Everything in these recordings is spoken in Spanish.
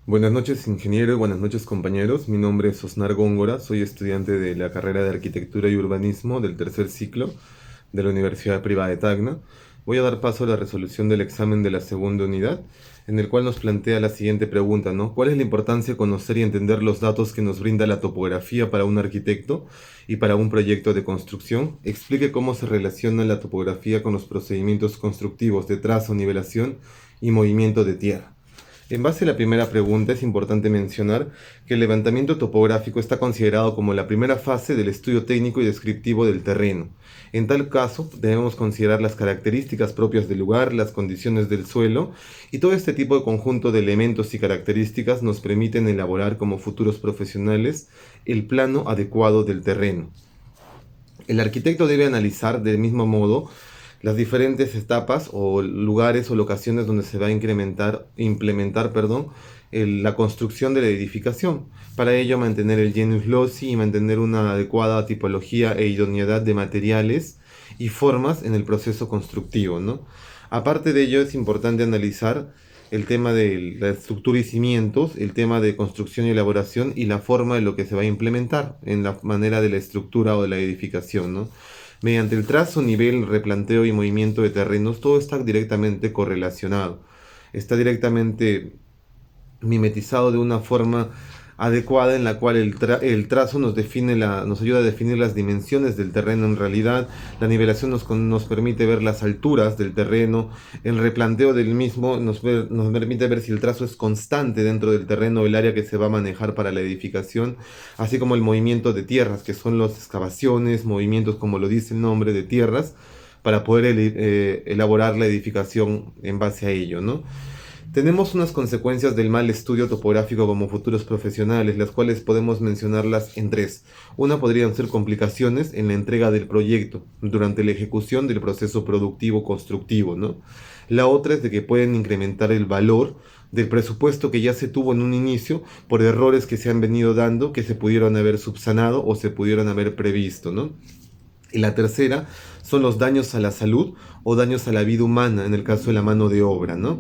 Buenas noches, ingeniero, y buenas noches, compañeros. Mi nombre es Osnar Góngora, soy estudiante de la carrera de Arquitectura y Urbanismo del tercer ciclo de la Universidad Privada de Tacna. Voy a dar paso a la resolución del examen de la segunda unidad, en el cual nos plantea la siguiente pregunta, ¿no? ¿Cuál es la importancia de conocer y entender los datos que nos brinda la topografía para un arquitecto y para un proyecto de construcción? Explique cómo se relaciona la topografía con los procedimientos constructivos de trazo, nivelación y movimiento de tierra. En base a la primera pregunta, es importante mencionar que el levantamiento topográfico está considerado como la primera fase del estudio técnico y descriptivo del terreno. En tal caso, debemos considerar las características propias del lugar, las condiciones del suelo, y todo este tipo de conjunto de elementos y características nos permiten elaborar como futuros profesionales el plano adecuado del terreno. El arquitecto debe analizar del mismo modo las diferentes etapas o lugares o locaciones donde se va a implementar, la construcción de la edificación. Para ello, mantener el genus loci y mantener una adecuada tipología e idoneidad de materiales y formas en el proceso constructivo, ¿no? Aparte de ello, es importante analizar el tema de la estructura y cimientos, el tema de construcción y elaboración y la forma de lo que se va a implementar en la manera de la estructura o de la edificación, ¿no? Mediante el trazo, nivel, replanteo y movimiento de terrenos, todo está directamente correlacionado. Está directamente mimetizado de una forma adecuada en la cual el trazo nos ayuda a definir las dimensiones del terreno en realidad, la nivelación nos permite ver las alturas del terreno, el replanteo del mismo nos permite ver si el trazo es constante dentro del terreno o el área que se va a manejar para la edificación, así como el movimiento de tierras, que son las excavaciones, movimientos como lo dice el nombre de tierras, para poder elaborar la edificación en base a ello, ¿no? Tenemos unas consecuencias del mal estudio topográfico como futuros profesionales, las cuales podemos mencionarlas en tres. Una podrían ser complicaciones en la entrega del proyecto durante la ejecución del proceso productivo constructivo, ¿no? La otra es de que pueden incrementar el valor del presupuesto que ya se tuvo en un inicio por errores que se han venido dando, que se pudieron haber subsanado o se pudieron haber previsto, ¿no? Y la tercera son los daños a la salud o daños a la vida humana en el caso de la mano de obra, ¿no?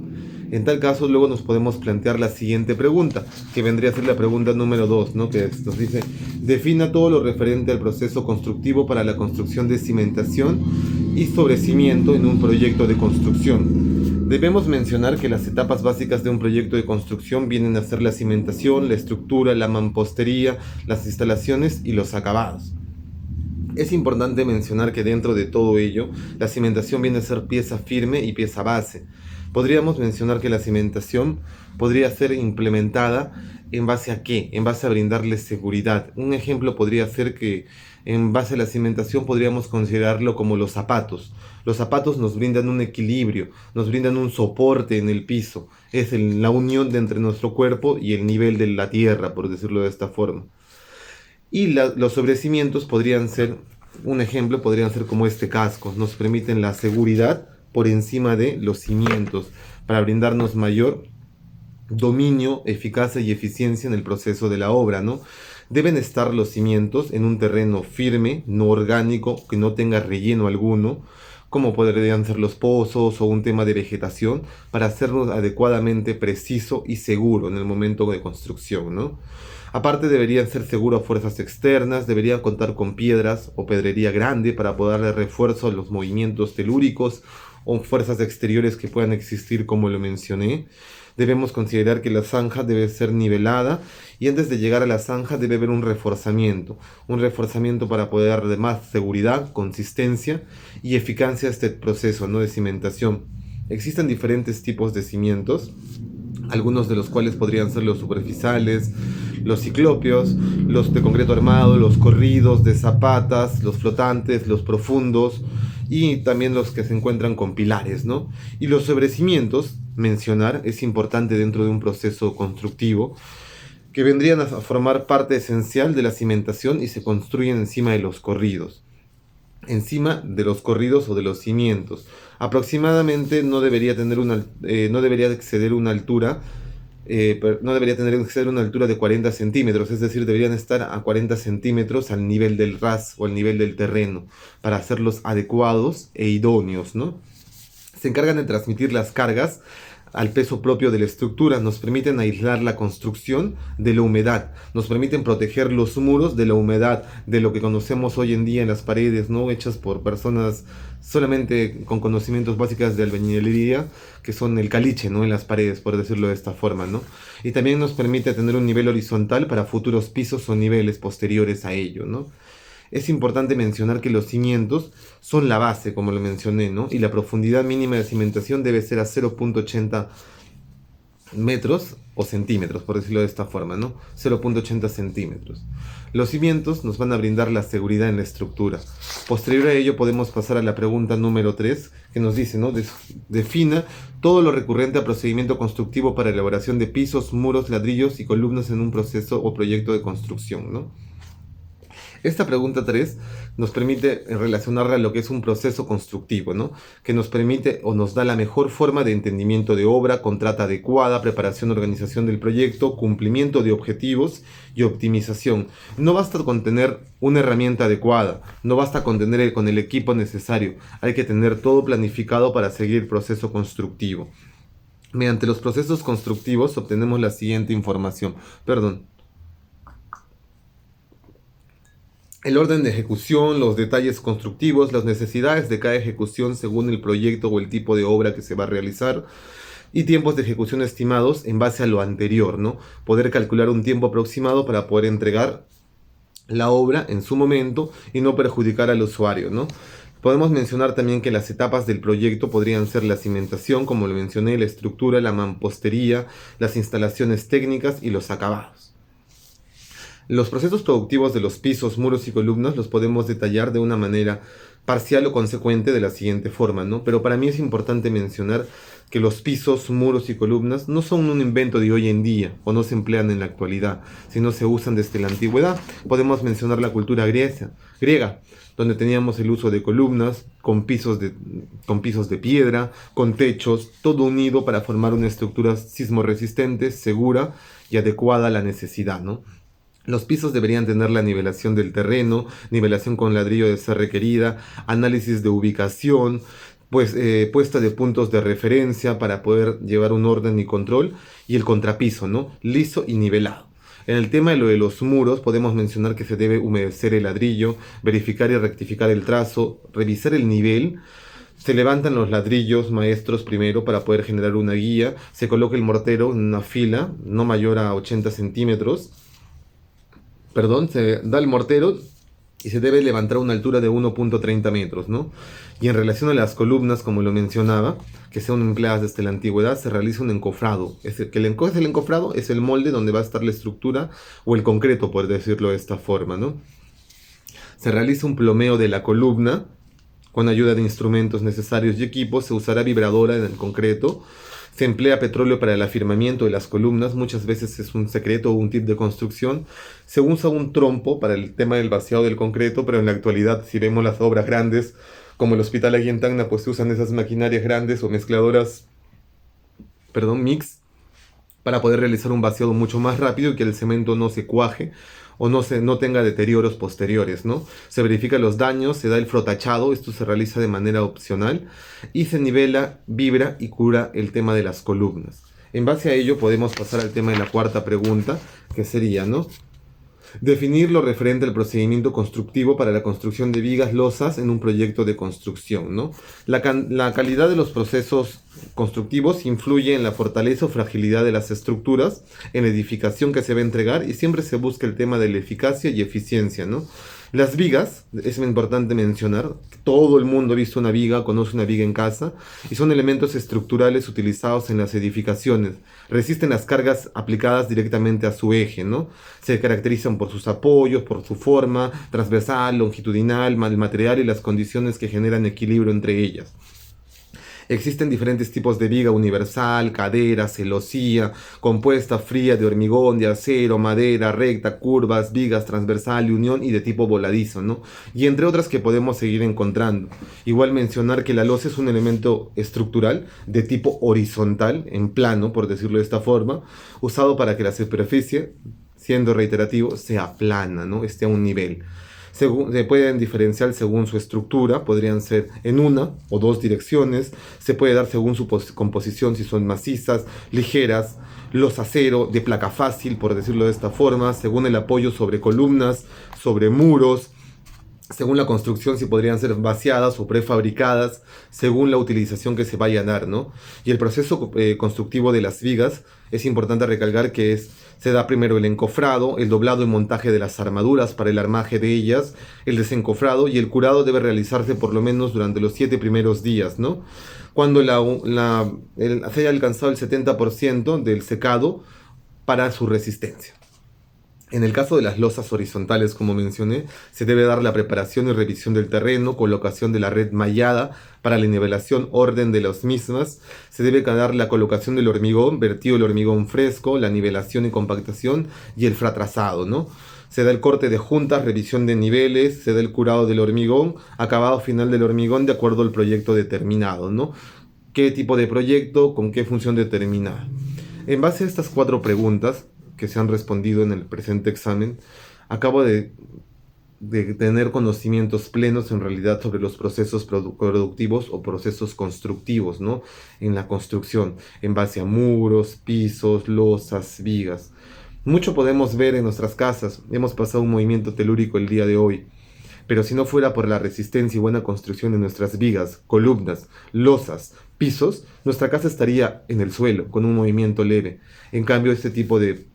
En tal caso, luego nos podemos plantear la siguiente pregunta, que vendría a ser la pregunta número 2, ¿no? Que nos dice, defina todo lo referente al proceso constructivo para la construcción de cimentación y sobrecimiento en un proyecto de construcción. Debemos mencionar que las etapas básicas de un proyecto de construcción vienen a ser la cimentación, la estructura, la mampostería, las instalaciones y los acabados. Es importante mencionar que dentro de todo ello, la cimentación viene a ser pieza firme y pieza base. Podríamos mencionar que la cimentación podría ser implementada en base a qué, en base a brindarle seguridad. Un ejemplo podría ser que en base a la cimentación podríamos considerarlo como los zapatos. Los zapatos nos brindan un equilibrio, nos brindan un soporte en el piso. Es la unión de entre nuestro cuerpo y el nivel de la tierra, por decirlo de esta forma. Y los sobrecimientos podrían ser, un ejemplo podrían ser como este casco, nos permiten la seguridad por encima de los cimientos para brindarnos mayor dominio, eficacia y eficiencia en el proceso de la obra, ¿no? Deben estar los cimientos en un terreno firme, no orgánico, que no tenga relleno alguno, como podrían ser los pozos o un tema de vegetación, para hacerlo adecuadamente preciso y seguro en el momento de construcción, ¿no? Aparte deberían ser seguros a fuerzas externas, deberían contar con piedras o pedrería grande para poder darle refuerzo a los movimientos telúricos o fuerzas exteriores que puedan existir como lo mencioné. Debemos considerar que la zanja debe ser nivelada y antes de llegar a la zanja debe haber un reforzamiento para poder darle más seguridad, consistencia y eficacia a este proceso, ¿no?, de cimentación. Existen diferentes tipos de cimientos, algunos de los cuales podrían ser los superficiales, los ciclopios, los de concreto armado, los corridos de zapatas, los flotantes, los profundos y también los que se encuentran con pilares, ¿no? Y los sobrecimientos, mencionar, es importante dentro de un proceso constructivo, que vendrían a formar parte esencial de la cimentación y se construyen encima de los corridos. Encima de los corridos o de los cimientos. Aproximadamente no debería exceder una altura no debería tener que ser una altura de 40 centímetros, es decir, deberían estar a 40 centímetros al nivel del ras o al nivel del terreno, para hacerlos adecuados e idóneos, ¿no? Se encargan de transmitir las cargas al peso propio de la estructura, nos permiten aislar la construcción de la humedad, nos permiten proteger los muros de la humedad, de lo que conocemos hoy en día en las paredes, ¿no? Hechas por personas solamente con conocimientos básicos de albañilería, que son el caliche, ¿no? En las paredes, por decirlo de esta forma, ¿no? Y también nos permite tener un nivel horizontal para futuros pisos o niveles posteriores a ello, ¿no? Es importante mencionar que los cimientos son la base, como lo mencioné, ¿no? Y la profundidad mínima de cimentación debe ser a 0.80 metros o centímetros, por decirlo de esta forma, ¿no? 0.80 centímetros. Los cimientos nos van a brindar la seguridad en la estructura. Posterior a ello podemos pasar a la pregunta número 3, que nos dice, ¿no? Defina todo lo recurrente a procedimiento constructivo para elaboración de pisos, muros, ladrillos y columnas en un proceso o proyecto de construcción, ¿no? Esta pregunta 3 nos permite relacionarla a lo que es un proceso constructivo, ¿no? Que nos permite o nos da la mejor forma de entendimiento de obra, contrata adecuada, preparación, organización del proyecto, cumplimiento de objetivos y optimización. No basta con tener una herramienta adecuada, no basta con tener con el equipo necesario, hay que tener todo planificado para seguir el proceso constructivo. Mediante los procesos constructivos obtenemos la siguiente información. El orden de ejecución, los detalles constructivos, las necesidades de cada ejecución según el proyecto o el tipo de obra que se va a realizar y tiempos de ejecución estimados en base a lo anterior, ¿no? Poder calcular un tiempo aproximado para poder entregar la obra en su momento y no perjudicar al usuario, ¿no? Podemos mencionar también que las etapas del proyecto podrían ser la cimentación, como lo mencioné, la estructura, la mampostería, las instalaciones técnicas y los acabados. Los procesos productivos de los pisos, muros y columnas los podemos detallar de una manera parcial o consecuente de la siguiente forma, ¿no? Pero para mí es importante mencionar que los pisos, muros y columnas no son un invento de hoy en día o no se emplean en la actualidad, sino se usan desde la antigüedad. Podemos mencionar la cultura griega, donde teníamos el uso de columnas con pisos de piedra, con techos, todo unido para formar una estructura sismorresistente, segura y adecuada a la necesidad, ¿no? Los pisos deberían tener la nivelación del terreno, nivelación con ladrillo de ser requerida, análisis de ubicación, puesta de puntos de referencia para poder llevar un orden y control, y el contrapiso, ¿no? Liso y nivelado. En el tema de lo de los muros, podemos mencionar que se debe humedecer el ladrillo, verificar y rectificar el trazo, revisar el nivel. Se levantan los ladrillos maestros primero para poder generar una guía, se coloca el mortero en una fila no mayor a 80 centímetros. Se da el mortero y se debe levantar a una altura de 1.30 metros, ¿no? Y en relación a las columnas, como lo mencionaba, que son empleadas desde la antigüedad, se realiza un encofrado. El encofrado es el molde donde va a estar la estructura o el concreto, por decirlo de esta forma, ¿no? Se realiza un plomeo de la columna con ayuda de instrumentos necesarios y equipos. Se usará vibradora en el concreto. Se emplea petróleo para el afirmamiento de las columnas, muchas veces es un secreto o un tip de construcción. Se usa un trompo para el tema del vaciado del concreto, pero en la actualidad, si vemos las obras grandes, como el hospital aquí en Tacna, pues se usan esas maquinarias grandes o mezcladoras, mix, para poder realizar un vaciado mucho más rápido y que el cemento no se cuaje o no tenga deterioros posteriores, ¿no? Se verifican los daños, se da el frotachado, esto se realiza de manera opcional, y se nivela, vibra y cura el tema de las columnas. En base a ello podemos pasar al tema de la cuarta pregunta, que sería, ¿no? Definir lo referente al procedimiento constructivo para la construcción de vigas losas en un proyecto de construcción, ¿no? La calidad de los procesos constructivos influye en la fortaleza o fragilidad de las estructuras, en la edificación que se va a entregar, y siempre se busca el tema de la eficacia y eficiencia, ¿no? Las vigas, es importante mencionar, todo el mundo ha visto una viga, conoce una viga en casa, y son elementos estructurales utilizados en las edificaciones. Resisten las cargas aplicadas directamente a su eje, ¿no? Se caracterizan por sus apoyos, por su forma transversal, longitudinal, el material y las condiciones que generan equilibrio entre ellas. Existen diferentes tipos de viga: universal, cadera, celosía, compuesta, fría, de hormigón, de acero, madera, recta, curvas, vigas, transversal y unión, y de tipo voladizo, ¿no? Y entre otras que podemos seguir encontrando. Igual mencionar que la losa es un elemento estructural de tipo horizontal, en plano, por decirlo de esta forma, usado para que la superficie, siendo reiterativo, sea plana, ¿no? Esté a un nivel. Se pueden diferenciar según su estructura, podrían ser en una o dos direcciones, se puede dar según su composición, si son macizas, ligeras, los acero, de placa fácil, por decirlo de esta forma, según el apoyo sobre columnas, sobre muros, según la construcción, si podrían ser vaciadas o prefabricadas, según la utilización que se vaya a dar, ¿no? Y el proceso constructivo de las vigas, es importante recalcar que se da primero el encofrado, el doblado y montaje de las armaduras para el armaje de ellas, el desencofrado y el curado debe realizarse por lo menos durante los 7 primeros días, ¿no? Cuando se haya alcanzado el 70% del secado para su resistencia. En el caso de las losas horizontales, como mencioné, se debe dar la preparación y revisión del terreno, colocación de la red mallada para la nivelación, orden de las mismas. Se debe dar la colocación del hormigón, vertido el hormigón fresco, la nivelación y compactación y el fratrazado, ¿no? Se da el corte de juntas, revisión de niveles, se da el curado del hormigón, acabado final del hormigón de acuerdo al proyecto determinado, ¿no? ¿Qué tipo de proyecto? ¿Con qué función determinada? En base a estas 4 preguntas que se han respondido en el presente examen, acabo de tener conocimientos plenos en realidad sobre los procesos productivos o procesos constructivos, ¿no? En la construcción, en base a muros, pisos, losas, vigas. Mucho podemos ver en nuestras casas, hemos pasado un movimiento telúrico el día de hoy, pero si no fuera por la resistencia y buena construcción de nuestras vigas, columnas, losas, pisos, nuestra casa estaría en el suelo, con un movimiento leve. En cambio, este tipo de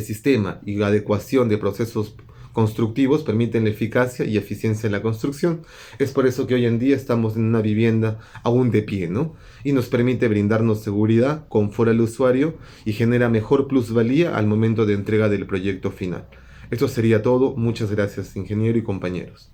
sistema y la adecuación de procesos constructivos permiten la eficacia y eficiencia en la construcción. Es por eso que hoy en día estamos en una vivienda aún de pie, ¿no? Y nos permite brindarnos seguridad, confort al usuario y genera mejor plusvalía al momento de entrega del proyecto final. Esto sería todo. Muchas gracias, ingeniero y compañeros.